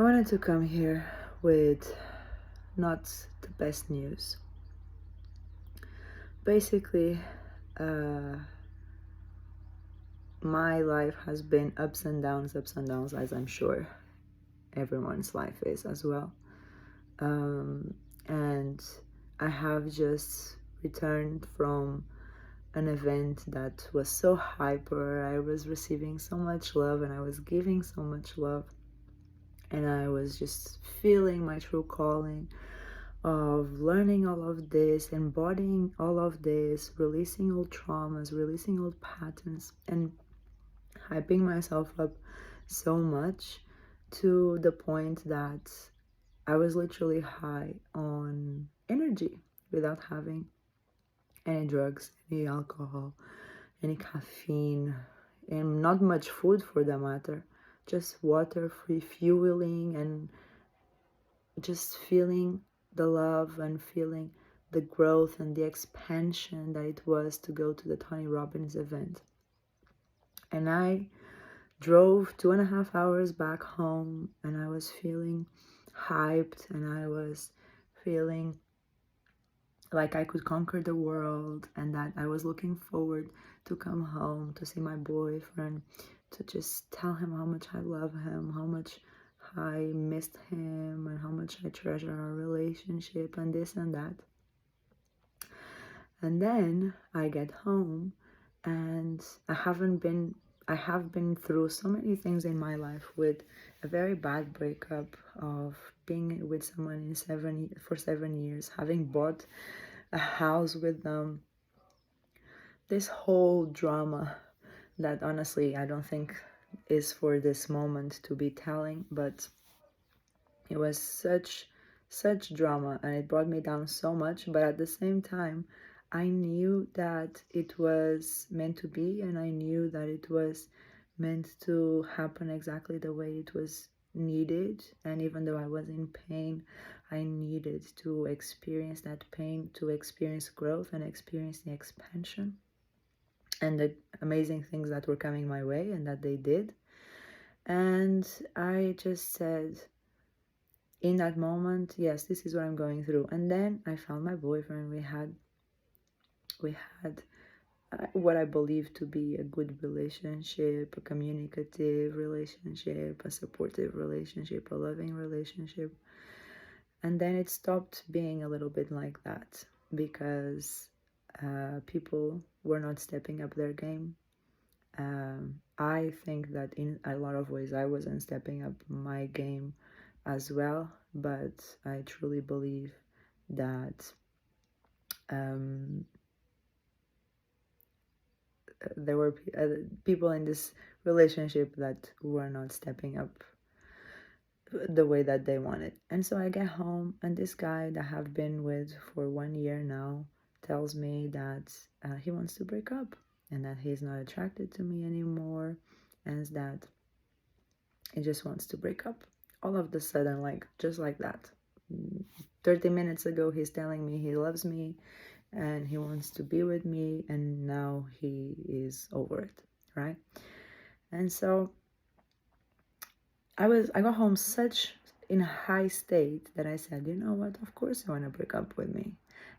I wanted to come here with not the best news. Basically, uh, my life has been ups and downs, as I'm sure everyone's life is as well. And I have just returned from an event that was so hyper. I was receiving so much love and I was giving so much love, and I was just feeling my true calling of learning all of this, embodying all of this, releasing old traumas, releasing old patterns, and hyping myself up so much to the point that I was literally high on energy without having any drugs, any alcohol, any caffeine, and not much food for the matter. Just water, refueling, and just feeling the love and feeling the growth and the expansion that it was to go to the Tony Robbins event. And I drove 2.5 hours back home, and I was feeling hyped, and I was feeling like I could conquer the world, and that I was looking forward to come home, to see my boyfriend, to just tell him how much I love him, how much I missed him, and how much I treasure our relationship, and this and that. And then I get home, and I have been through so many things in my life, with a very bad breakup, of being with someone for 7 years, having bought a house with them, this whole drama that honestly I don't think is for this moment to be telling, but it was such drama, and it brought me down so much. But at the same time, I knew that it was meant to be, and I knew that it was meant to happen exactly the way it was needed. And even though I was in pain, I needed to experience that pain, to experience growth and experience the expansion and the amazing things that were coming my way, and that they did. And I just said, in that moment, yes, this is what I'm going through. And then I found my boyfriend. We had what I believe to be a good relationship, a communicative relationship, a supportive relationship, a loving relationship. And then it stopped being a little bit like that, because people were not stepping up their game. I think that in a lot of ways I wasn't stepping up my game as well, but I truly believe that there were people in this relationship that were not stepping up the way that they wanted. And so I get home, and this guy that I have been with for 1 year now tells me that he wants to break up, and that he's not attracted to me anymore, and that he just wants to break up. All of a sudden, like, just like that. 30 minutes ago, he's telling me he loves me and he wants to be with me, and now he is over it, right? And so I got home such in a high state that I said, you know what, of course you want to break up with me.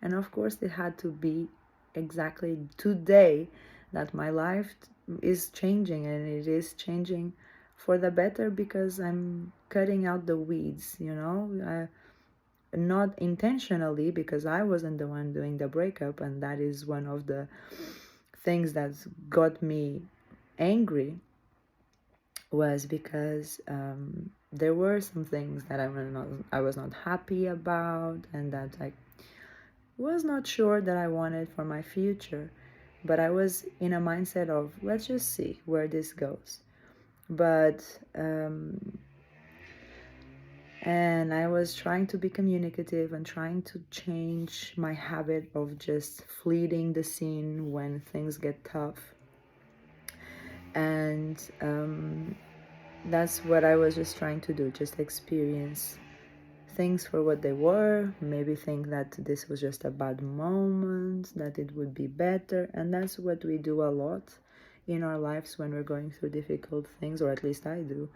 And of course it had to be exactly today that my life is changing, and it is changing for the better, because I'm cutting out the weeds, not intentionally, because I wasn't the one doing the breakup, and that is one of the things that got me angry, was because there were some things that I was not happy about, and that I was not sure that I wanted for my future. But I was in a mindset of, let's just see where this goes. But and I was trying to be communicative and trying to change my habit of just fleeing the scene when things get tough. And that's what I was just trying to do, just experience things for what they were, maybe think that this was just a bad moment, that it would be better. And that's what we do a lot in our lives when we're going through difficult things, or at least I do.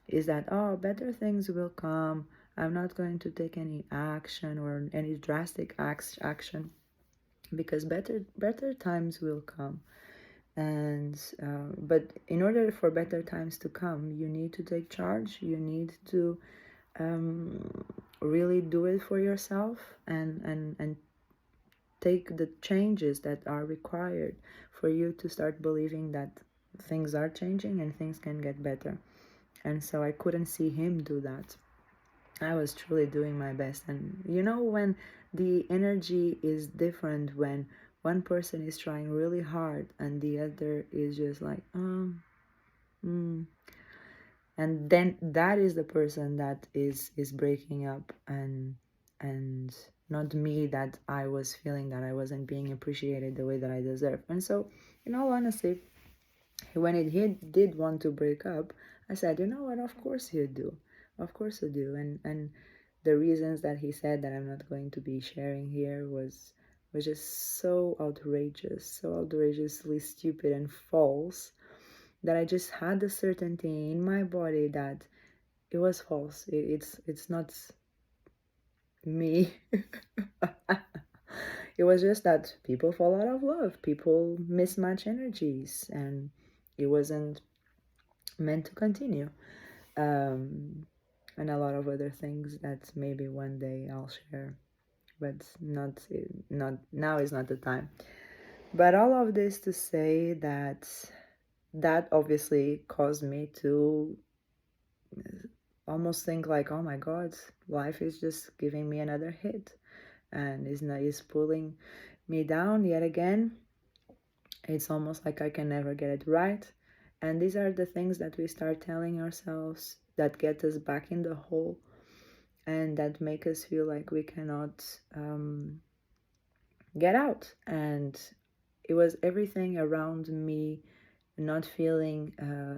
is that, oh, better things will come. I'm not going to take any action or any drastic action, because better times will come. And but in order for better times to come, you need to take charge. You need to really do it for yourself, and take the changes that are required for you to start believing that things are changing and things can get better. And so I couldn't see him do that. I was truly doing my best. And when the energy is different, when one person is trying really hard and the other is just like, and then that is the person that is breaking up, and not me, that I was feeling that I wasn't being appreciated the way that I deserve. And so, in all honesty, when he did want to break up, I said, you know what, of course you do. Of course you do. And the reasons that he said that I'm not going to be sharing here was just so outrageous, so outrageously stupid and false, that I just had the certainty in my body that it was false. It's not me. It was just that people fall out of love, people mismatch energies, and it wasn't meant to continue. And a lot of other things that maybe one day I'll share, but not now is not the time. But all of this to say that obviously caused me to almost think like, oh my God, life is just giving me another hit, and is pulling me down yet again. It's almost like I can never get it right. And these are the things that we start telling ourselves that get us back in the hole, and that make us feel like we cannot get out. And it was everything around me not feeling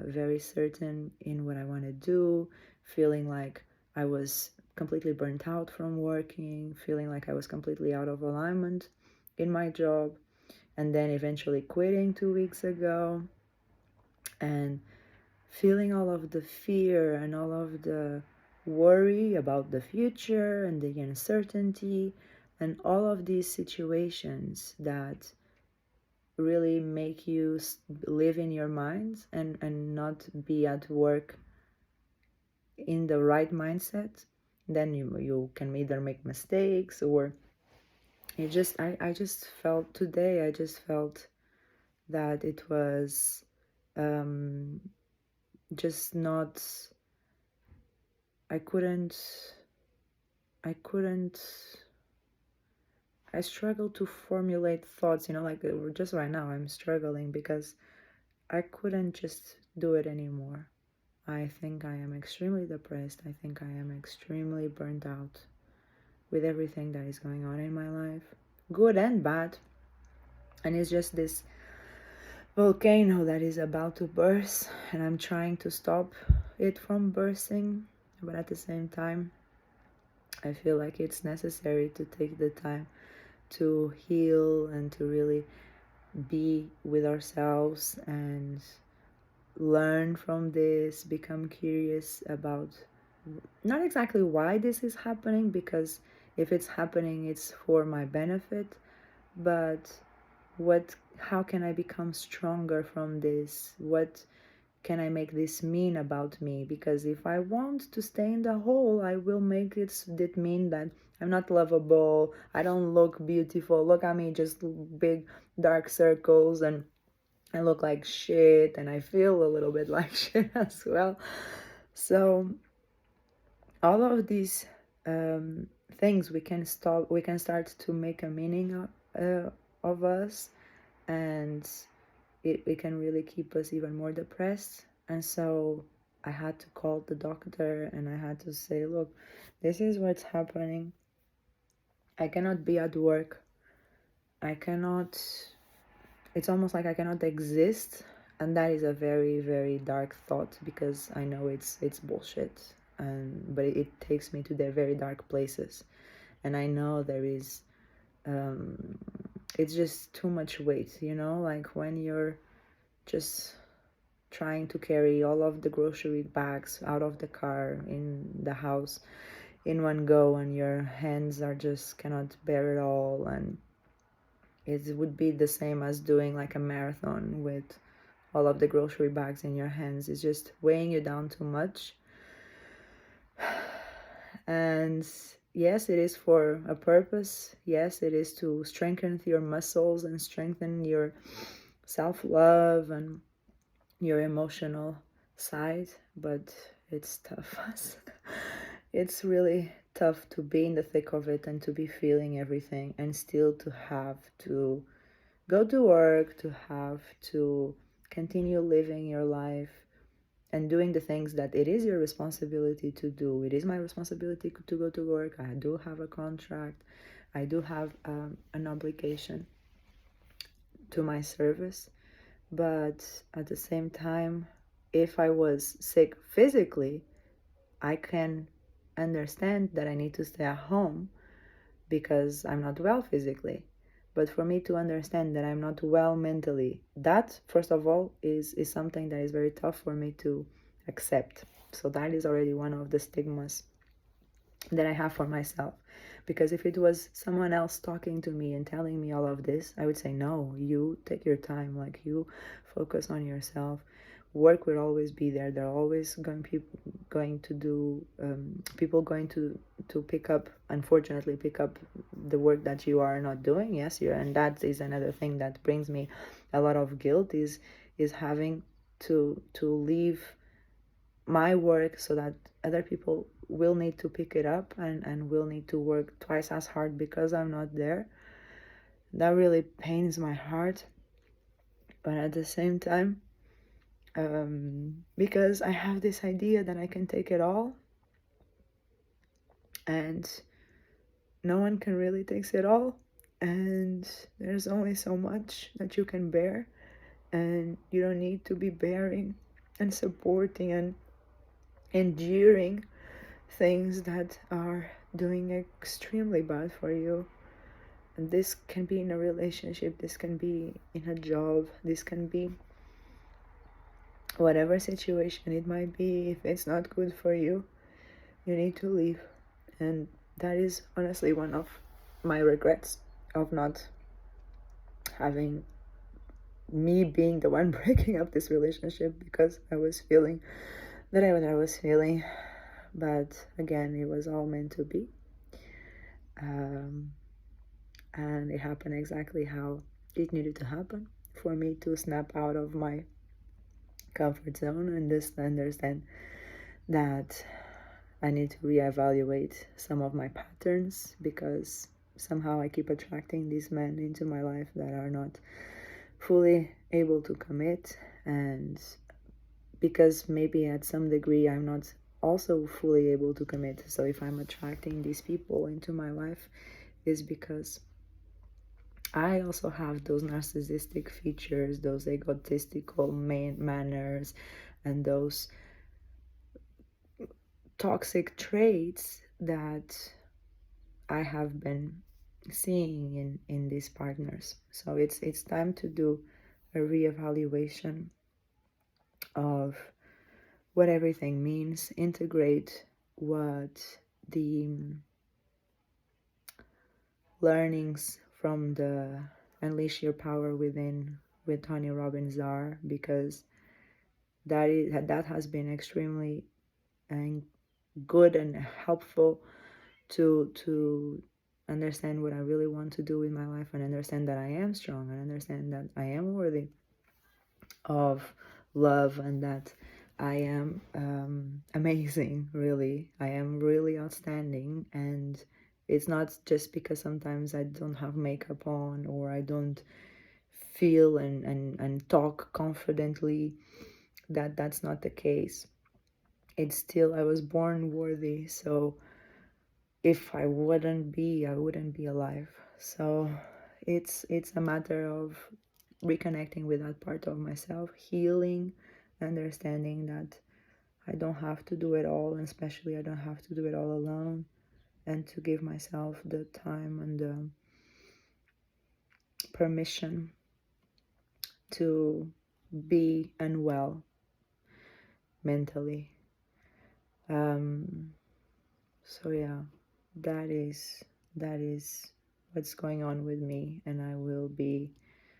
very certain in what I want to do, feeling like I was completely burnt out from working, feeling like I was completely out of alignment in my job, and then eventually quitting 2 weeks ago, and feeling all of the fear and all of the worry about the future and the uncertainty and all of these situations that really make you live in your mind, and not be at work in the right mindset. Then you can either make mistakes, or I just felt today, I just felt that it was just not, I couldn't I couldn't I struggled to formulate thoughts, like just right now I'm struggling because I couldn't just do it anymore. I think I am extremely depressed. I think I am extremely burnt out with everything that is going on in my life, good and bad. And it's just this volcano that is about to burst, and I'm trying to stop it from bursting. But at the same time, I feel like it's necessary to take the time to heal and to really be with ourselves and learn from this, become curious about not exactly why this is happening, because if it's happening, it's for my benefit, but how can I become stronger from this? What can I make this mean about me? Because if I want to stay in the hole, I will make it mean that I'm not lovable, I don't look beautiful, look at me, just big dark circles, and I look like shit, and I feel a little bit like shit as well. So all of these things we can start to make a meaning of us, and it can really keep us even more depressed. And so I had to call the doctor, and I had to say, look, this is what's happening. I cannot be at work. It's almost like I cannot exist. And that is a very, very dark thought, because I know it's bullshit. But it takes me to the very dark places. And I know there is, it's just too much weight, like when you're just trying to carry all of the grocery bags out of the car in the house in one go, and your hands are just cannot bear it all, and it would be the same as doing like a marathon with all of the grocery bags in your hands. It's just weighing you down too much. And yes, it is for a purpose. Yes, it is to strengthen your muscles and strengthen your self-love and your emotional side, but it's tough. It's really tough to be in the thick of it and to be feeling everything and still to have to go to work, to have to continue living your life and doing the things that it is your responsibility to do. It is my responsibility to go to work. I do have a contract. I do have an obligation to my service. But at the same time, if I was sick physically, I can understand that I need to stay at home because I'm not well physically. But for me to understand that I'm not well mentally, that first of all is something that is very tough for me to accept. So that is already one of the stigmas that I have for myself. Because if it was someone else talking to me and telling me all of this, I would say, no, you take your time, like you focus on yourself. Work will always be there. There are always going to do people going to pick up, unfortunately, pick up the work that you are not doing. Yes, and that is another thing that brings me a lot of guilt is having to leave my work so that other people will need to pick it up and will need to work twice as hard because I'm not there. That really pains my heart. But at the same time, because I have this idea that I can take it all and no one can really take it all, and there's only so much that you can bear, and you don't need to be bearing and supporting and enduring things that are doing extremely bad for you. And this can be in a relationship, this can be in a job, this can be whatever situation it might be. If it's not good for you, you need to leave. And that is honestly one of my regrets of not having me being the one breaking up this relationship, because I was feeling that I was feeling. But again, it was all meant to be. And it happened exactly how it needed to happen for me to snap out of my comfort zone and just understand that I need to reevaluate some of my patterns, because somehow I keep attracting these men into my life that are not fully able to commit, and because maybe at some degree I'm not also fully able to commit. So if I'm attracting these people into my life, is because I also have those narcissistic features, those egotistical manners, and those toxic traits that I have been seeing in these partners. So it's time to do a reevaluation of what everything means, integrate what the learnings from the Unleash Your Power Within with Tony Robbins are, because that has been extremely good and helpful to understand what I really want to do with my life, and understand that I am strong, and understand that I am worthy of love, and that I am amazing, really. I am really outstanding, and it's not just because sometimes I don't have makeup on, or I don't feel and talk confidently, that's not the case. It's still, I was born worthy, so if I wouldn't be alive. So it's a matter of reconnecting with that part of myself, healing, understanding that I don't have to do it all, and especially I don't have to do it all alone, and to give myself the time and the permission to be unwell mentally. So yeah, that is what's going on with me, and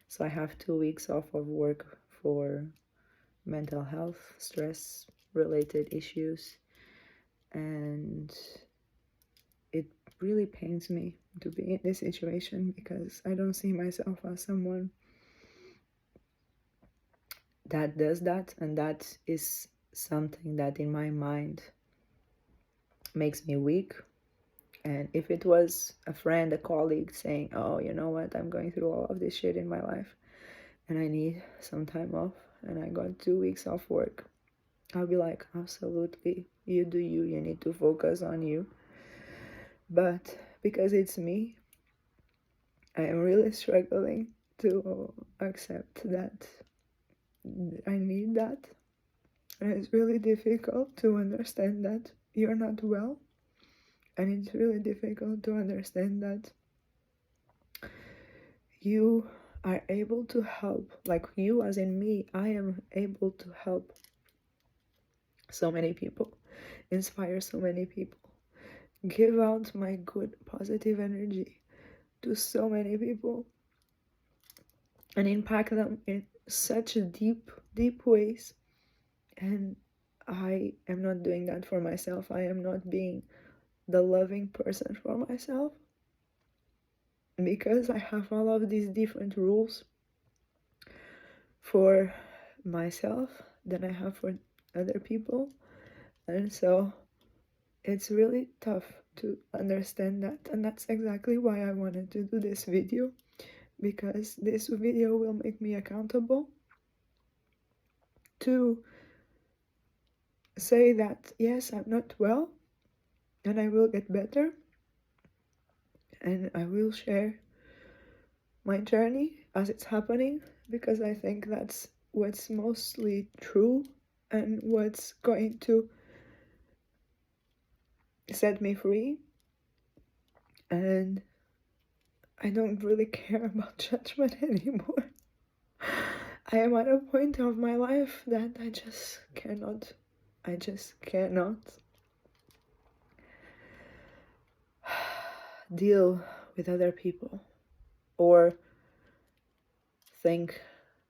so I have 2 weeks off of work for mental health, stress related issues, and it really pains me to be in this situation because I don't see myself as someone that does that, and that is something that in my mind makes me weak. And if it was a friend, a colleague saying, oh, you know what, I'm going through all of this shit in my life and I need some time off, and I got 2 weeks off work, I'll be like, absolutely, you do you, you need to focus on you. But because it's me, I am really struggling to accept that I need that. And it's really difficult to understand that you're not well. And it's really difficult to understand that you are able to help, like you as in me, I am able to help so many people, inspire so many people, give out my good positive energy to so many people, and impact them in such deep ways. And I am not doing that for myself. I am not being the loving person for myself because I have all of these different rules for myself than I have for other people. And so it's really tough to understand that. And that's exactly why I wanted to do this video, because this video will make me accountable to say that, yes, I'm not well and I will get better. And I will share my journey as it's happening, because I think that's what's mostly true and what's going to set me free. And I don't really care about judgment anymore. I am at a point of my life that I just cannot deal with other people or think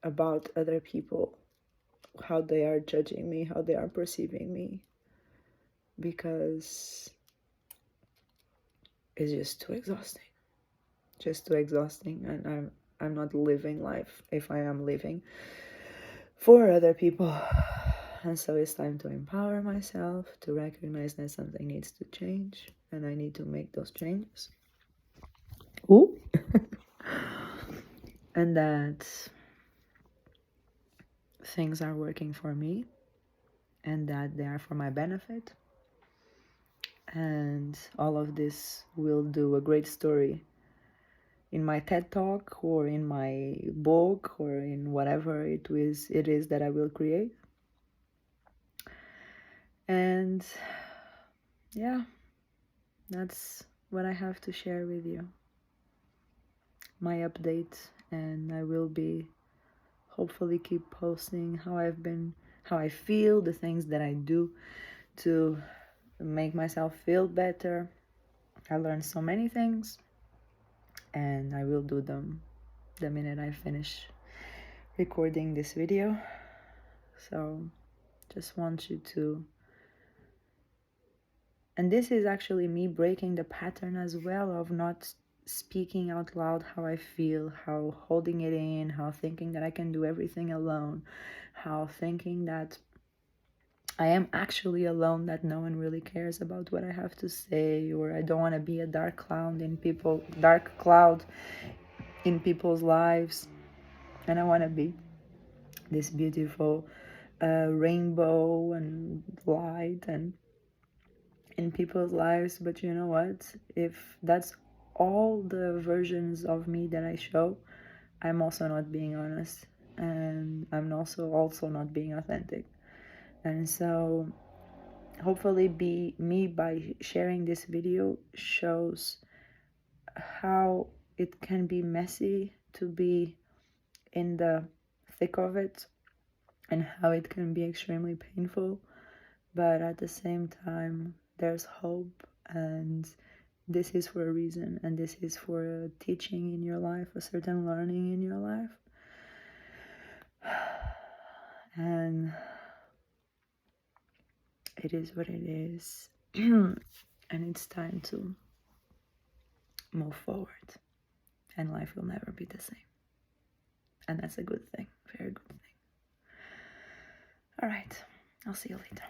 about other people, how they are judging me, how they are perceiving me, because it's just too exhausting. And I'm not living life, if I am living, for other people. And so it's time to empower myself, to recognize that something needs to change and I need to make those changes. Ooh. And that things are working for me and that they are for my benefit. And all of this will do a great story in my TED Talk or in my book or in whatever it is that I will create. And yeah, that's what I have to share with you. My update, and I will be hopefully keep posting how I feel, the things that I do to make myself feel better. I learned so many things, and I will do them the minute I finish recording this video. So just want you to, and this is actually me breaking the pattern as well of not speaking out loud how I feel, how holding it in, how thinking that I can do everything alone, how thinking that I am actually alone, that no one really cares about what I have to say, or I don't want to be a dark cloud in people's lives, and I want to be this beautiful rainbow and light and in people's lives. But you know what? If that's all the versions of me that I show, I'm also not being honest, and I'm also not being authentic. And so hopefully by sharing this video shows how it can be messy to be in the thick of it, and how it can be extremely painful, but at the same time, there's hope, and this is for a reason, and this is for a teaching in your life, a certain learning in your life. And it is what it is. And it's time to move forward, and life will never be the same. And that's a good thing, very good thing. All right, I'll see you later.